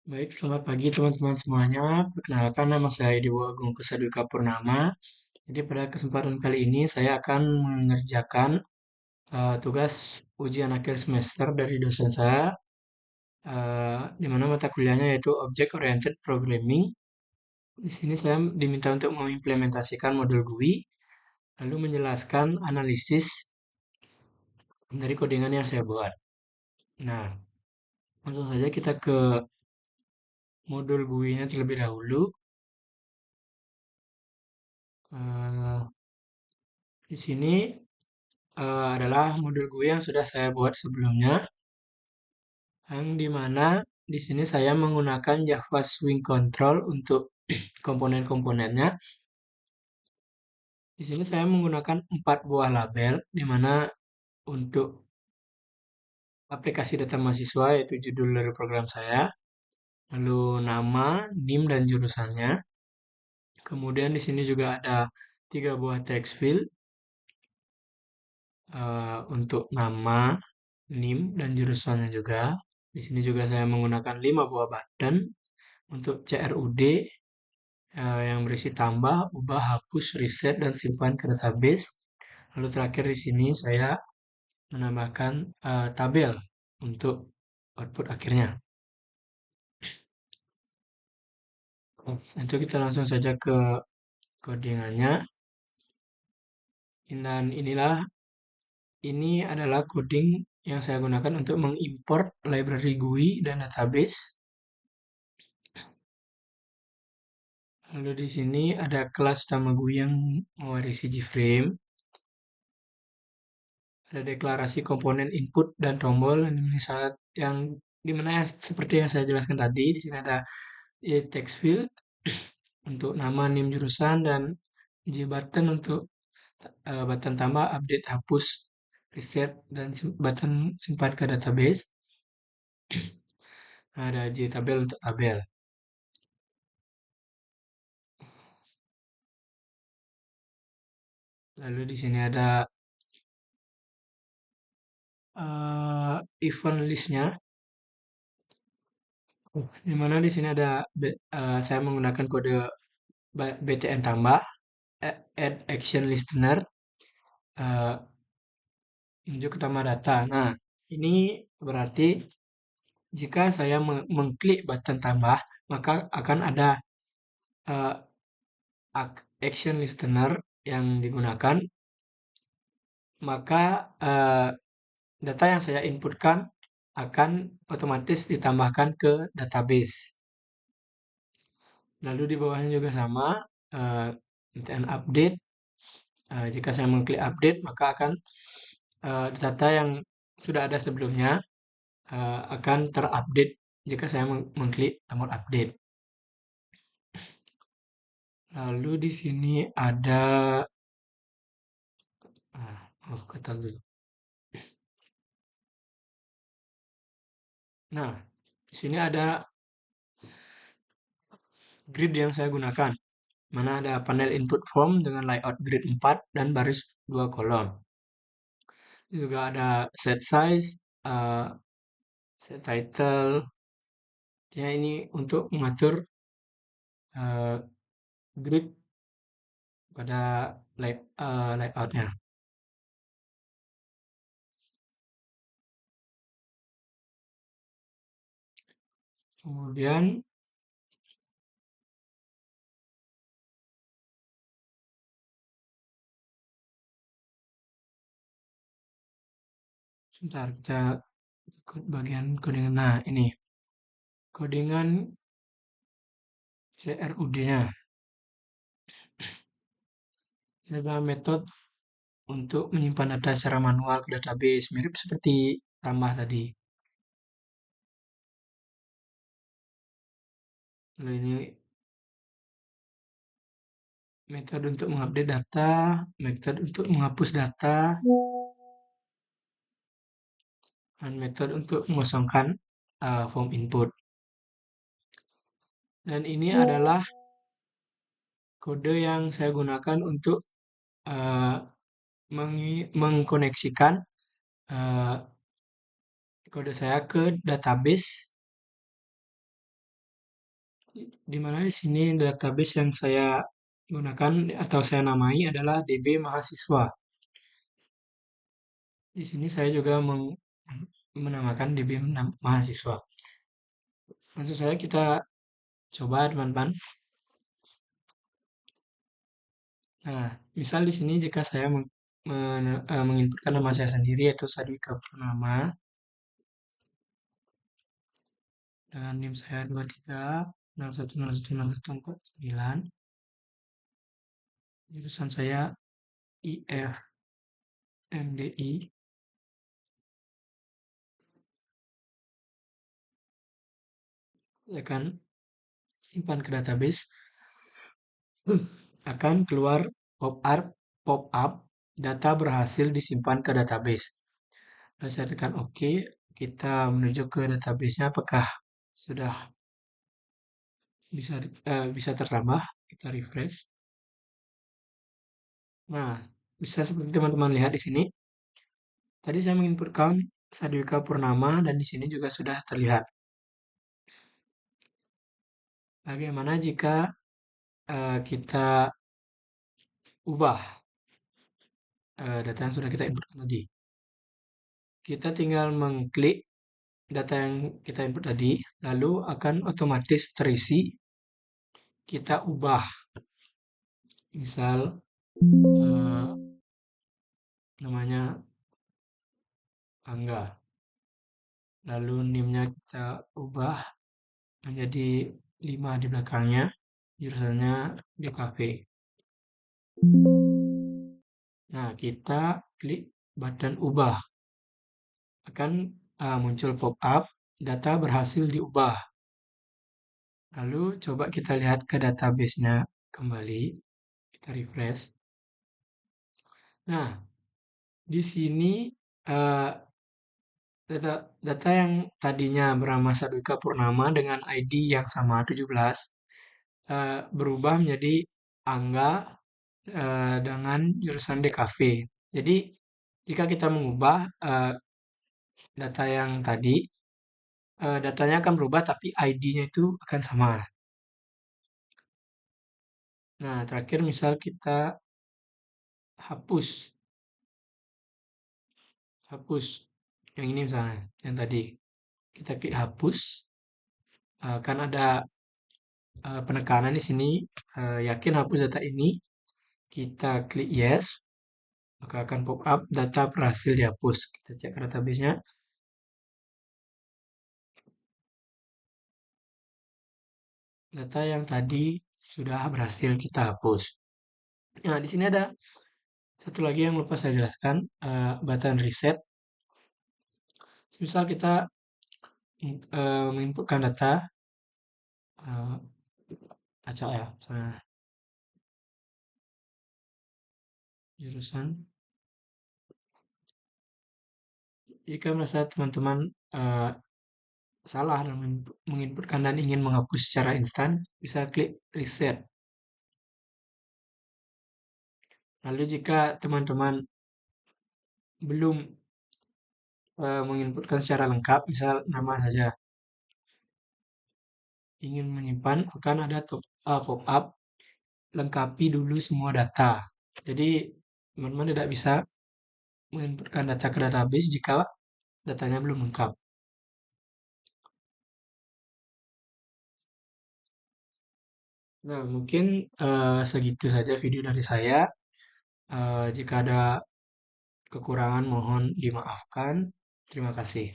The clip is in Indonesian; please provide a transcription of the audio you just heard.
Baik, selamat pagi teman-teman semuanya. Perkenalkan nama saya Dewa Agung Kusaduka Purnama. Jadi pada kesempatan kali ini saya akan mengerjakan tugas ujian akhir semester dari dosen saya, di mana mata kuliahnya yaitu Object Oriented Programming. Di sini saya diminta untuk mengimplementasikan modul GUI, lalu menjelaskan analisis dari codingan yang saya buat. Nah, langsung saja kita ke modul GUI-nya terlebih dahulu. Eh, di sini adalah modul GUI yang sudah saya buat sebelumnya, yang dimana di sini saya menggunakan Java Swing Control untuk komponen-komponennya. Di sini saya menggunakan 4 buah label, di mana untuk aplikasi data mahasiswa yaitu judul dari program saya, lalu nama, NIM, dan jurusannya. Kemudian di sini juga ada 3 buah text field untuk nama, NIM, dan jurusannya juga. Di sini juga saya menggunakan 5 buah button untuk CRUD yang berisi tambah, ubah, hapus, reset, dan simpan ke database. Lalu terakhir di sini saya menambahkan tabel untuk output akhirnya. Itu kita langsung saja ke codingannya. Dan ini adalah coding yang saya gunakan untuk mengimport library GUI dan database. Lalu di sini ada kelas utama GUI yang mewarisi JFrame. Ada deklarasi komponen input dan tombol yang dimana ya, seperti yang saya jelaskan tadi. Di sini ada text field untuk nama, NIM, jurusan, dan JButton untuk button tambah, update, hapus, reset, dan button simpan ke database. Ada JTabel untuk tabel. Lalu di sini ada event listnya, di mana di sini ada saya menggunakan kode btn tambah, add action listener, eh, menuju ke tambah data. Nah, ini berarti jika saya mengklik button tambah, maka akan ada eh, action listener yang digunakan, maka data yang saya inputkan akan otomatis ditambahkan ke database. Lalu di bawahnya juga sama, btn update. Jika saya mengklik update, maka akan data yang sudah ada sebelumnya akan terupdate jika saya mengklik tombol update. Lalu di sini ada ke atas dulu. Nah, di sini ada grid yang saya gunakan. Mana ada panel input form dengan layout grid 4 dan baris 2 kolom. Juga ada set size, set title. Ya, ini untuk mengatur uh, grid pada layoutnya. Kemudian sebentar kita ke bagian codingan. Nah, ini codingan CRUD-nya. Ini adalah metode untuk menyimpan data secara manual ke database, mirip seperti tambah tadi. Lalu ini metode untuk mengupdate data, metode untuk menghapus data, dan metode untuk mengosongkan form input. Dan ini adalah kode yang saya gunakan untuk uh, mengkoneksikan uh, kode saya ke database Di mana di sini database yang saya gunakan atau saya namai adalah DB mahasiswa. Di sini saya juga menamakan DB mahasiswa. Maksud saya kita coba teman-teman. Nah, misal di sini jika saya menginputkan nama saya sendiri yaitu Sadika Purnama dengan NIM saya 23 01010149, jurusan saya IF MDI, saya akan simpan ke database. Akan keluar pop up data berhasil disimpan ke database. Lalu saya tekan OK, kita menuju ke database-nya apakah sudah bisa tertambah, kita refresh. Nah, bisa seperti teman-teman lihat di sini. Tadi saya menginputkan Sadwika Purnama dan di sini juga sudah terlihat. Bagaimana jika kita ubah data yang sudah kita input tadi? Kita tinggal mengklik data yang kita input tadi, lalu akan otomatis terisi. Kita ubah, misal namanya Angga, lalu NIM-nya kita ubah menjadi 5 di belakangnya, jurusannya DKV. Nah, kita klik button ubah, akan muncul pop-up, data berhasil diubah. Lalu coba kita lihat ke database-nya kembali, kita refresh. Nah, di sini eh, data yang tadinya bernama Sadwika Purnama dengan ID yang sama 17 berubah menjadi Angga dengan jurusan DKV. Jadi jika kita mengubah data yang tadi, datanya akan berubah tapi ID-nya itu akan sama. Nah, terakhir misal kita hapus, hapus yang ini misalnya, yang tadi. Kita klik hapus, kan ada penekanan di sini, yakin hapus data ini. Kita klik yes, maka akan pop up data berhasil dihapus. Kita cek ke database-nya. Data yang tadi sudah berhasil kita hapus. Nah, di sini ada satu lagi yang lupa saya jelaskan, button reset. Misal kita menginputkan data uh, acak ya, misalnya jurusan. Jika merasa teman-teman salah dalam menginputkan dan ingin menghapus secara instan, bisa klik reset. Lalu jika teman-teman belum menginputkan secara lengkap, misal nama saja, ingin menyimpan, akan ada pop-up lengkapi dulu semua data. Jadi teman-teman tidak bisa menginputkan data ke database jika datanya belum lengkap. Nah, mungkin segitu saja video dari saya. Jika ada kekurangan mohon dimaafkan. Terima kasih.